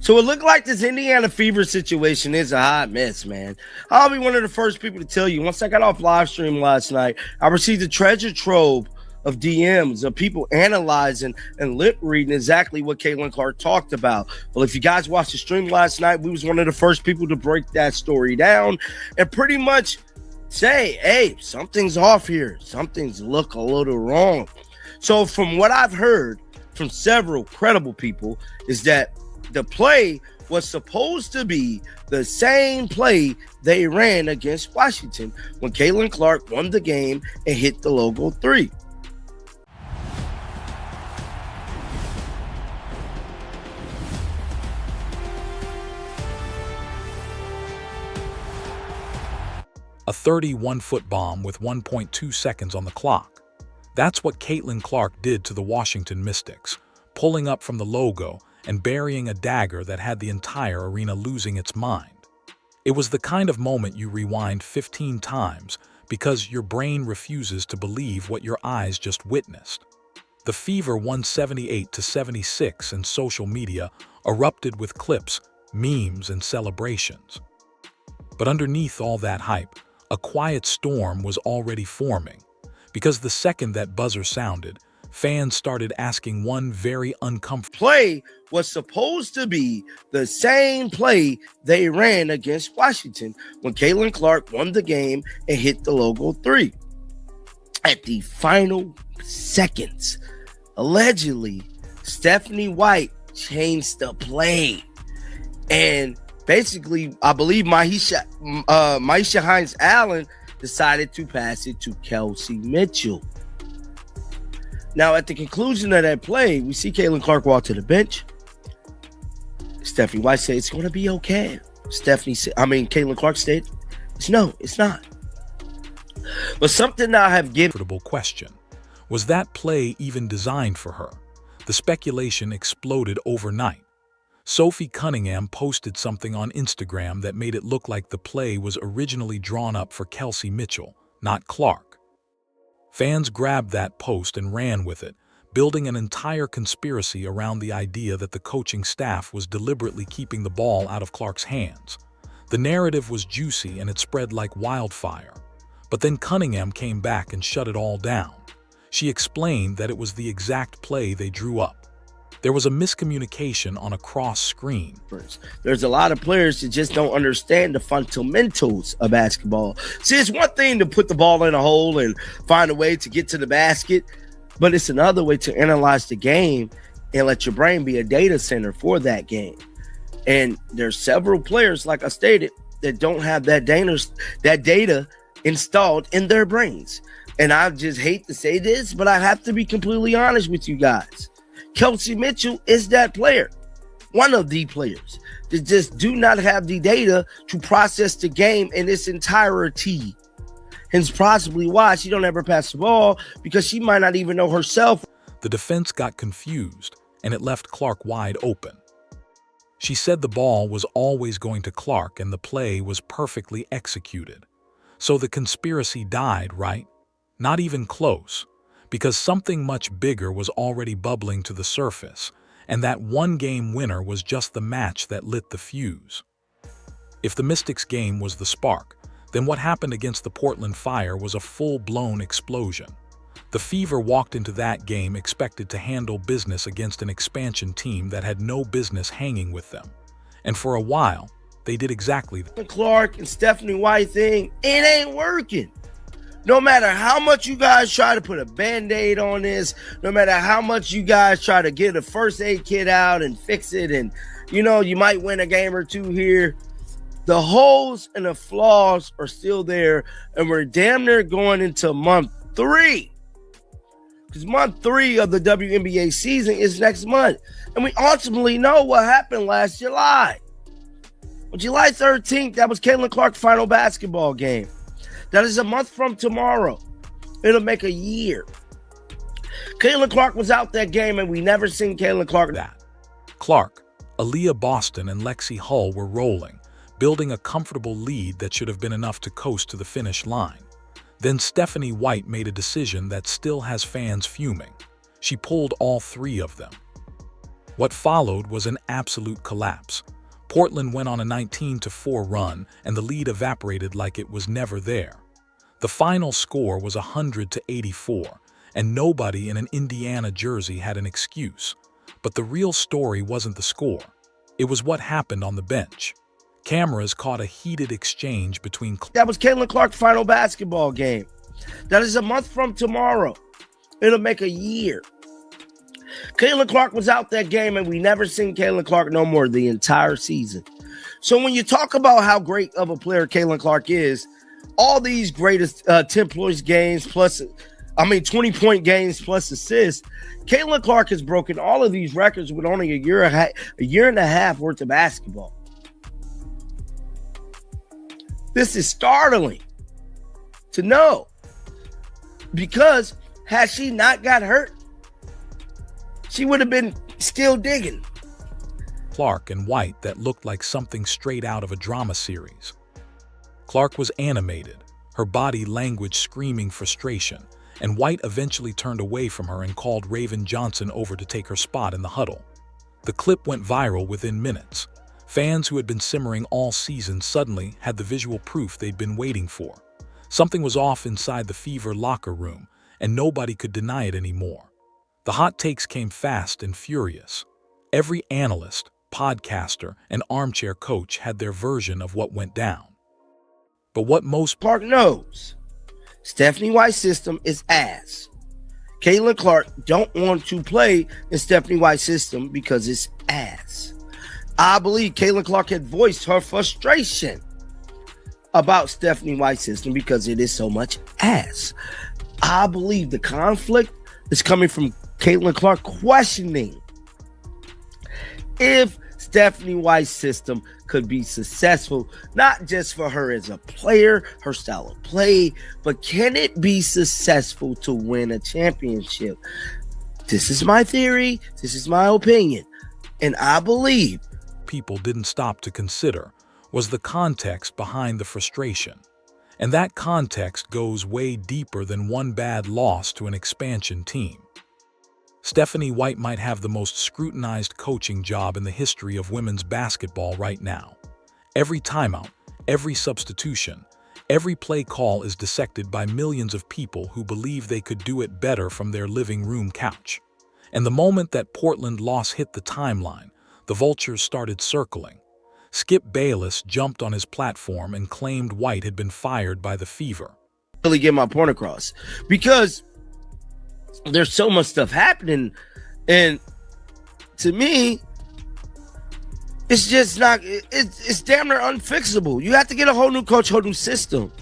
So it looked like this Indiana Fever situation is a hot mess, man. I'll be one of the first people to tell you, once I got off live stream last night, I received a treasure trove of DMs of people analyzing and lip reading exactly what Caitlin Clark talked about. Well, if you guys watched the stream last night, we was one of the first people to break that story down and pretty much say, hey, something's off here. Something's look a little wrong. So from what I've heard from several credible people is that the play was supposed to be the same play they ran against Washington when Caitlin Clark won the game and hit the logo 3. A 31-foot bomb with 1.2 seconds on the clock. That's what Caitlin Clark did to the Washington Mystics, pulling up from the logo and burying a dagger that had the entire arena losing its mind. It was the kind of moment you rewind 15 times because your brain refuses to believe what your eyes just witnessed. The Fever won 78-76 and social media erupted with clips, memes, and celebrations. But underneath all that hype, a quiet storm was already forming, because the second that buzzer sounded, fans started asking one very uncomfortable play was supposed to be the same play they ran against Washington when Caitlin Clark won the game and hit the logo 3. At the final seconds, allegedly, Stephanie White changed the play. And basically, I believe Maisha Hines-Allen decided to pass it to Kelsey Mitchell. Now, at the conclusion of that play, we see Caitlin Clark walk to the bench. Stephanie White said, it's going to be okay. Caitlin Clark said, no, it's not. But something I have given question. Was that play even designed for her? The speculation exploded overnight. Sophie Cunningham posted something on Instagram that made it look like the play was originally drawn up for Kelsey Mitchell, not Clark. Fans grabbed that post and ran with it, building an entire conspiracy around the idea that the coaching staff was deliberately keeping the ball out of Clark's hands. The narrative was juicy and it spread like wildfire. But then Cunningham came back and shut it all down. She explained that it was the exact play they drew up. There was a miscommunication on a cross screen. There's a lot of players that just don't understand the fundamentals of basketball. See, it's one thing to put the ball in a hole and find a way to get to the basket, but it's another way to analyze the game and let your brain be a data center for that game. And there's several players, like I stated, that don't have that data installed in their brains. And I just hate to say this, but I have to be completely honest with you guys. Kelsey Mitchell is that player, one of the players that just do not have the data to process the game in its entirety. Hence possibly why she don't ever pass the ball, because she might not even know herself. The defense got confused and it left Clark wide open. She said the ball was always going to Clark and the play was perfectly executed. So the conspiracy died, right? Not even close. Because something much bigger was already bubbling to the surface, and that one-game winner was just the match that lit the fuse. If the Mystics game was the spark, then what happened against the Portland Fire was a full-blown explosion. The Fever walked into that game expected to handle business against an expansion team that had no business hanging with them. And for a while, they did exactly that. The Clark and Stephanie White thing, it ain't working. No matter how much you guys try to put a Band-Aid on this, no matter how much you guys try to get a first aid kit out and fix it, and, you might win a game or two here, the holes and the flaws are still there, and we're damn near going into month 3. Because month 3 of the WNBA season is next month. And we ultimately know what happened last July. On July 13th, that was Caitlin Clark's final basketball game. That is a month from tomorrow. It'll make a year. Caitlin Clark was out that game, and we never seen Caitlin Clark. Clark, Aaliyah Boston, and Lexi Hull were rolling, building a comfortable lead that should have been enough to coast to the finish line. Then Stephanie White made a decision that still has fans fuming. She pulled all 3 of them. What followed was an absolute collapse. Portland went on a 19-4 run, and the lead evaporated like it was never there. The final score was 100-84, and nobody in an Indiana jersey had an excuse. But the real story wasn't the score. It was what happened on the bench. Cameras caught a heated exchange between... That was Caitlin Clark's final basketball game. That is a month from tomorrow. It'll make a year. Caitlin Clark was out that game, and we never seen Caitlin Clark no more the entire season. So when you talk about how great of a player Caitlin Clark is, all these greatest 10-point games plus, 20-point games plus assists, Caitlin Clark has broken all of these records with only a year and a half worth of basketball. This is startling to know, because had she not got hurt, she would have been still digging. Clark and White that looked like something straight out of a drama series. Clark was animated, her body language screaming frustration, and White eventually turned away from her and called Raven Johnson over to take her spot in the huddle. The clip went viral within minutes. Fans who had been simmering all season suddenly had the visual proof they'd been waiting for. Something was off inside the Fever locker room, and nobody could deny it anymore. The hot takes came fast and furious. Every analyst, podcaster, and armchair coach had their version of what went down. But what most Clark knows, Stephanie White's system is ass. Caitlin Clark don't want to play in Stephanie White's system because it's ass. I believe Caitlin Clark had voiced her frustration about Stephanie White's system because it is so much ass. I believe the conflict is coming from Caitlin Clark questioning if Stephanie White's system could be successful, not just for her as a player, her style of play, but can it be successful to win a championship? This is my theory. This is my opinion. And I believe people didn't stop to consider was the context behind the frustration. And that context goes way deeper than one bad loss to an expansion team. Stephanie White might have the most scrutinized coaching job in the history of women's basketball right now. Every timeout, every substitution, every play call is dissected by millions of people who believe they could do it better from their living room couch. And the moment that Portland loss hit the timeline, the vultures started circling. Skip Bayless jumped on his platform and claimed White had been fired by the Fever. Really get my point across, because there's so much stuff happening, and to me, it's just not. It's damn near unfixable. You have to get a whole new coach, whole new system.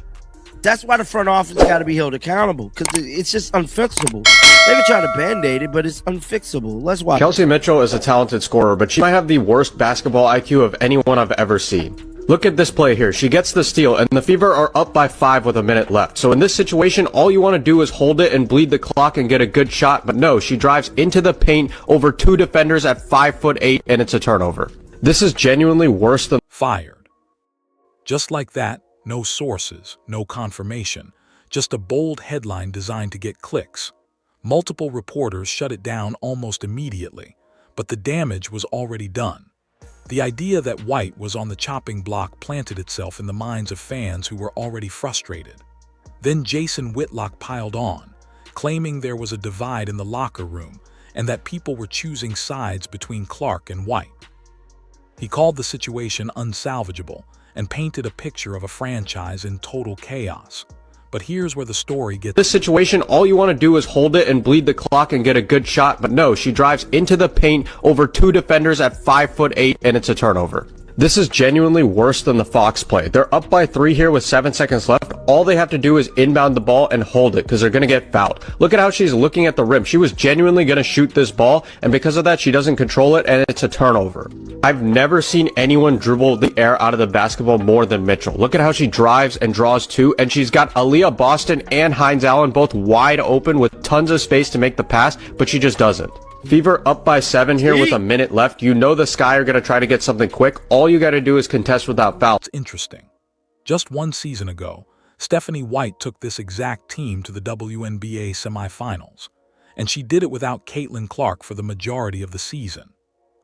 That's why the front office got to be held accountable, because it's just unfixable. They can try to band-aid it, but it's unfixable. Let's watch. Kelsey Mitchell is a talented scorer, but she might have the worst basketball IQ of anyone I've ever seen. Look at this play here. She gets the steal, and the Fever are up by 5 with a minute left. So in this situation, all you want to do is hold it and bleed the clock and get a good shot. But no, she drives into the paint over 2 defenders at 5'8", and it's a turnover. This is genuinely worse than fired. Just like that, no sources, no confirmation, just a bold headline designed to get clicks. Multiple reporters shut it down almost immediately, but the damage was already done. The idea that White was on the chopping block planted itself in the minds of fans who were already frustrated. Then Jason Whitlock piled on, claiming there was a divide in the locker room and that people were choosing sides between Clark and White. He called the situation unsalvageable and painted a picture of a franchise in total chaos. But here's where the story gets... This situation, all you want to do is hold it and bleed the clock and get a good shot, but no, she drives into the paint over 2 defenders at 5'8", and it's a turnover. This is genuinely worse than the Fox play. They're up by 3 here with 7 seconds left. All they have to do is inbound the ball and hold it, because they're going to get fouled. Look at how she's looking at the rim. She was genuinely going to shoot this ball, and because of that, she doesn't control it, and it's a turnover. I've never seen anyone dribble the air out of the basketball more than Mitchell. Look at how she drives and draws 2, and she's got Aaliyah Boston and Hines Allen both wide open with tons of space to make the pass, but she just doesn't. Fever up by 7 here with a minute left. You know the Sky are going to try to get something quick. All you got to do is contest without foul. It's interesting. Just 1 season ago, Stephanie White took this exact team to the WNBA semifinals, and she did it without Caitlin Clark for the majority of the season.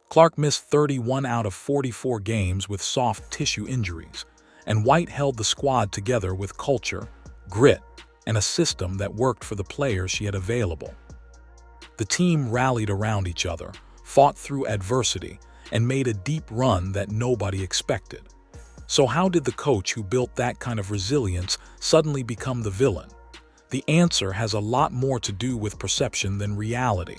Clark missed 31 out of 44 games with soft tissue injuries, and White held the squad together with culture, grit, and a system that worked for the players she had available. The team rallied around each other, fought through adversity, and made a deep run that nobody expected. So how did the coach who built that kind of resilience suddenly become the villain? The answer has a lot more to do with perception than reality,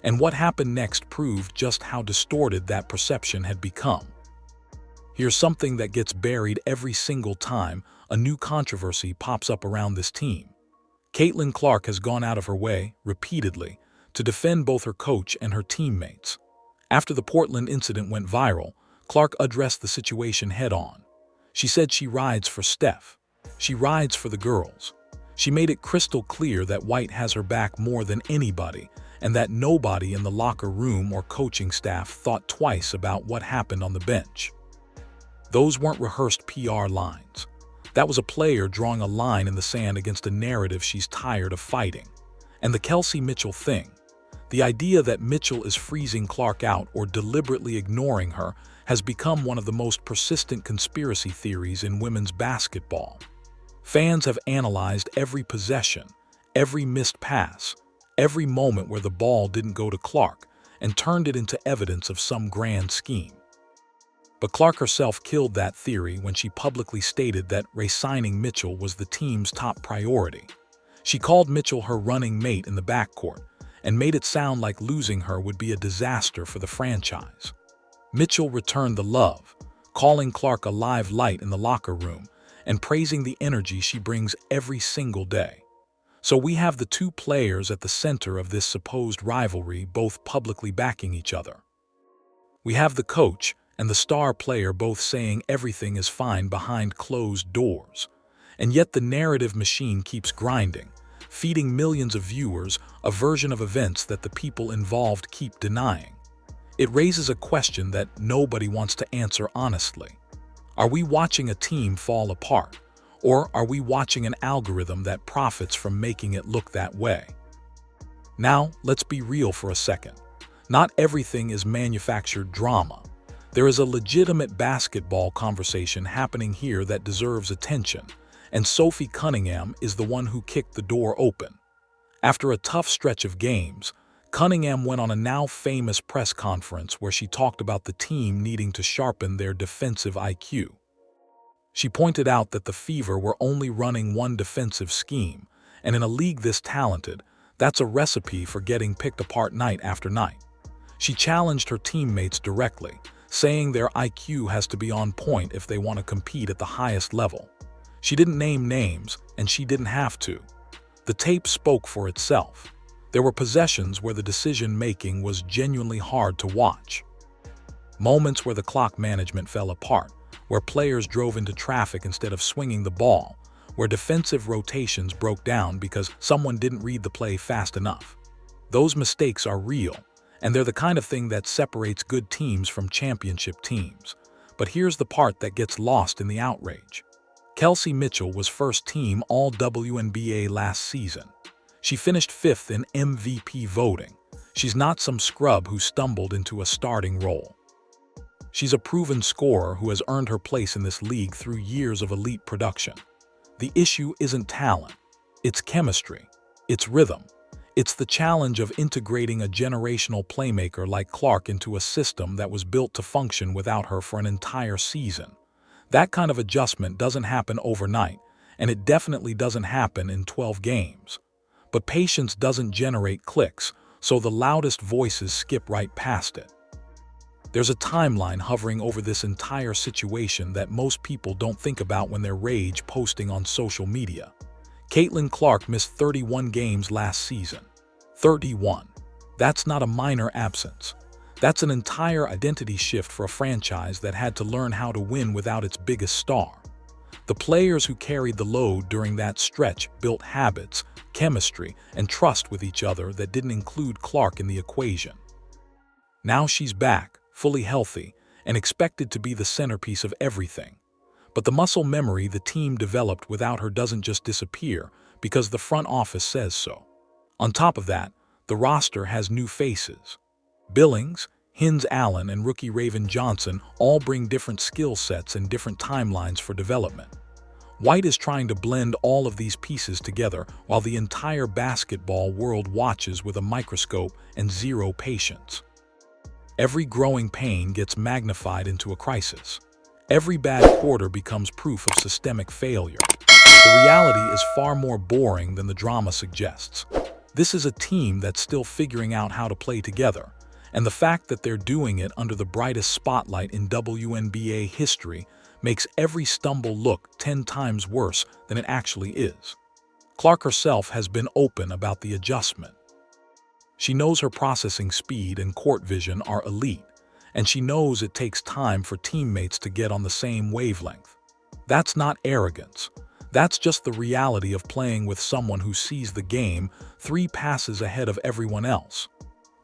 and what happened next proved just how distorted that perception had become. Here's something that gets buried every single time a new controversy pops up around this team. Caitlin Clark has gone out of her way, repeatedly, to defend both her coach and her teammates. After the Portland incident went viral, Clark addressed the situation head-on. She said she rides for Steph. She rides for the girls. She made it crystal clear that White has her back more than anybody, and that nobody in the locker room or coaching staff thought twice about what happened on the bench. Those weren't rehearsed PR lines. That was a player drawing a line in the sand against a narrative she's tired of fighting. And the Kelsey Mitchell thing. The idea that Mitchell is freezing Clark out or deliberately ignoring her has become one of the most persistent conspiracy theories in women's basketball. Fans have analyzed every possession, every missed pass, every moment where the ball didn't go to Clark, and turned it into evidence of some grand scheme. But Clark herself killed that theory when she publicly stated that re-signing Mitchell was the team's top priority. She called Mitchell her running mate in the backcourt and made it sound like losing her would be a disaster for the franchise. Mitchell returned the love, calling Clark a live light in the locker room and praising the energy she brings every single day. So we have the two players at the center of this supposed rivalry both publicly backing each other. We have the coach and the star player both saying everything is fine behind closed doors. And yet the narrative machine keeps grinding, feeding millions of viewers a version of events that the people involved keep denying. It raises a question that nobody wants to answer honestly. Are we watching a team fall apart, or are we watching an algorithm that profits from making it look that way? Now, let's be real for a second. Not everything is manufactured drama. There is a legitimate basketball conversation happening here that deserves attention, and Sophie Cunningham is the one who kicked the door open. After a tough stretch of games, Cunningham went on a now famous press conference where she talked about the team needing to sharpen their defensive IQ. She pointed out that the Fever were only running one defensive scheme, and in a league this talented, that's a recipe for getting picked apart night after night. She challenged her teammates directly, saying their IQ has to be on point if they want to compete at the highest level. She didn't name names, and she didn't have to. The tape spoke for itself. There were possessions where the decision-making was genuinely hard to watch. Moments where the clock management fell apart, where players drove into traffic instead of swinging the ball, where defensive rotations broke down because someone didn't read the play fast enough. Those mistakes are real, and they're the kind of thing that separates good teams from championship teams. But here's the part that gets lost in the outrage. Kelsey Mitchell was first-team All-WNBA last season. She finished 5th in MVP voting. She's not some scrub who stumbled into a starting role. She's a proven scorer who has earned her place in this league through years of elite production. The issue isn't talent. It's chemistry. It's rhythm. It's the challenge of integrating a generational playmaker like Clark into a system that was built to function without her for an entire season. That kind of adjustment doesn't happen overnight, and it definitely doesn't happen in 12 games. But patience doesn't generate clicks, so the loudest voices skip right past it. There's a timeline hovering over this entire situation that most people don't think about when they're rage posting on social media. Caitlin Clark missed 31 games last season. 31. That's not a minor absence. That's an entire identity shift for a franchise that had to learn how to win without its biggest star. The players who carried the load during that stretch built habits, chemistry, and trust with each other that didn't include Clark in the equation. Now she's back, fully healthy, and expected to be the centerpiece of everything. But the muscle memory the team developed without her doesn't just disappear because the front office says so. On top of that, the roster has new faces. Billings, Hins Allen and rookie Raven Johnson all bring different skill sets and different timelines for development. White is trying to blend all of these pieces together while the entire basketball world watches with a microscope and zero patience. Every growing pain gets magnified into a crisis. Every bad quarter becomes proof of systemic failure. The reality is far more boring than the drama suggests. This is a team that's still figuring out how to play together, and the fact that they're doing it under the brightest spotlight in WNBA history makes every stumble look 10 times worse than it actually is. Clark herself has been open about the adjustment. She knows her processing speed and court vision are elite, and she knows it takes time for teammates to get on the same wavelength. That's not arrogance. That's just the reality of playing with someone who sees the game 3 passes ahead of everyone else.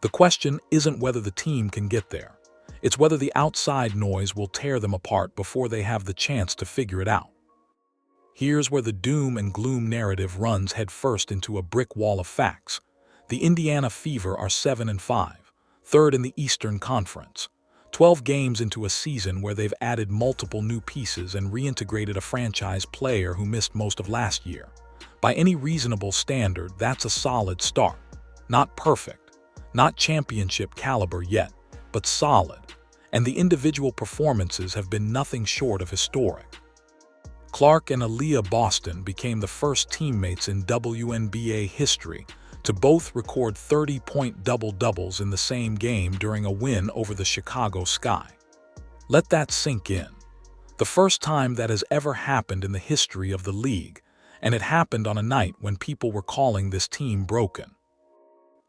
The question isn't whether the team can get there. It's whether the outside noise will tear them apart before they have the chance to figure it out. Here's where the doom and gloom narrative runs headfirst into a brick wall of facts. The Indiana Fever are 7-5, third in the Eastern Conference, 12 games into a season where they've added multiple new pieces and reintegrated a franchise player who missed most of last year. By any reasonable standard, that's a solid start. Not perfect, not championship caliber yet, but solid, and the individual performances have been nothing short of historic. Clark and Aaliyah Boston became the first teammates in WNBA history to both record 30-point double-doubles in the same game during a win over the Chicago Sky. Let that sink in. The first time that has ever happened in the history of the league, and it happened on a night when people were calling this team broken.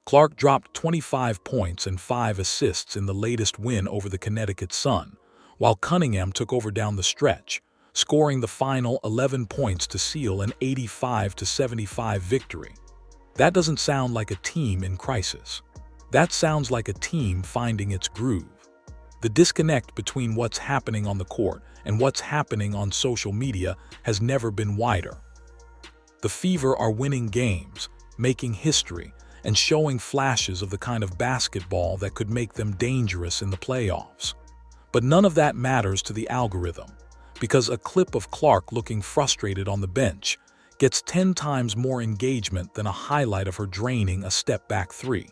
Clark dropped 25 points and 5 assists in the latest win over the Connecticut Sun, while Cunningham took over down the stretch, scoring the final 11 points to seal an 85-75 victory. That doesn't sound like a team in crisis. That sounds like a team finding its groove. The disconnect between what's happening on the court and what's happening on social media has never been wider. The Fever are winning games, making history, and showing flashes of the kind of basketball that could make them dangerous in the playoffs. But none of that matters to the algorithm, because a clip of Clark looking frustrated on the bench gets 10 times more engagement than a highlight of her draining a step-back 3.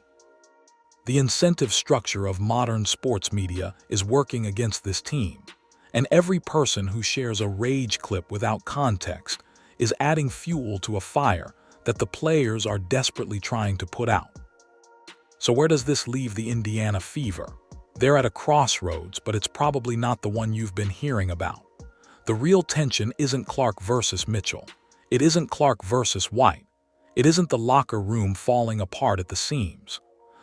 The incentive structure of modern sports media is working against this team, and every person who shares a rage clip without context is adding fuel to a fire that the players are desperately trying to put out. So where does this leave the Indiana Fever? They're at a crossroads, but it's probably not the one you've been hearing about. The real tension isn't Clark versus Mitchell. It isn't Clark versus White. It isn't the locker room falling apart at the seams.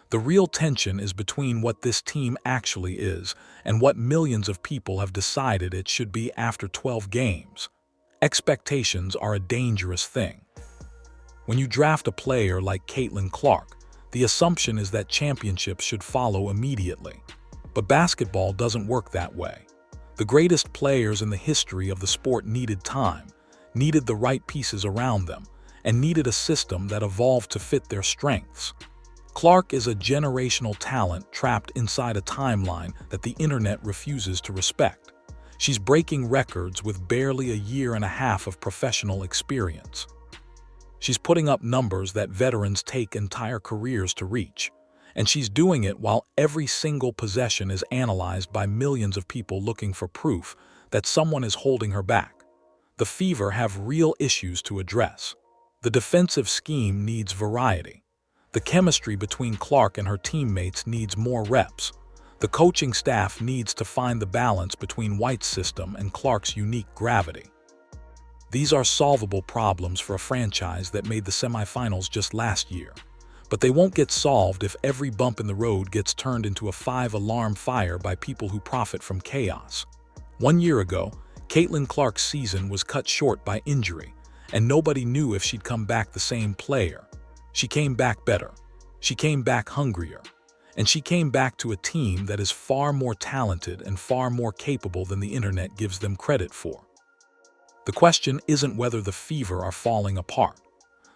The real tension is between what this team actually is and what millions of people have decided it should be after 12 games. Expectations are a dangerous thing. When you draft a player like Caitlin Clark, the assumption is that championships should follow immediately. But basketball doesn't work that way. The greatest players in the history of the sport needed time, needed the right pieces around them, and needed a system that evolved to fit their strengths. Clark is a generational talent trapped inside a timeline that the internet refuses to respect. She's breaking records with barely a year and a half of professional experience. She's putting up numbers that veterans take entire careers to reach, and she's doing it while every single possession is analyzed by millions of people looking for proof that someone is holding her back. The Fever have real issues to address. The defensive scheme needs variety. The chemistry between Clark and her teammates needs more reps. The coaching staff needs to find the balance between White's system and Clark's unique gravity. These are solvable problems for a franchise that made the semifinals just last year. But they won't get solved if every bump in the road gets turned into a 5-alarm fire by people who profit from chaos. 1 year ago, Caitlin Clark's season was cut short by injury, and nobody knew if she'd come back the same player. She came back better. She came back hungrier. And she came back to a team that is far more talented and far more capable than the internet gives them credit for. The question isn't whether the Fever are falling apart.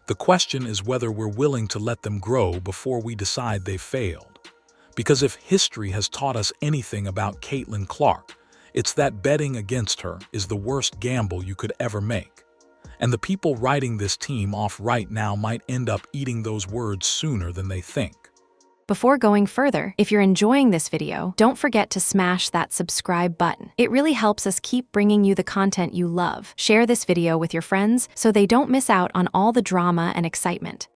The question is whether we're willing to let them grow before we decide they've failed. Because if history has taught us anything about Caitlin Clark, it's that betting against her is the worst gamble you could ever make. And the people writing this team off right now might end up eating those words sooner than they think. Before going further, if you're enjoying this video, don't forget to smash that subscribe button. It really helps us keep bringing you the content you love. Share this video with your friends so they don't miss out on all the drama and excitement.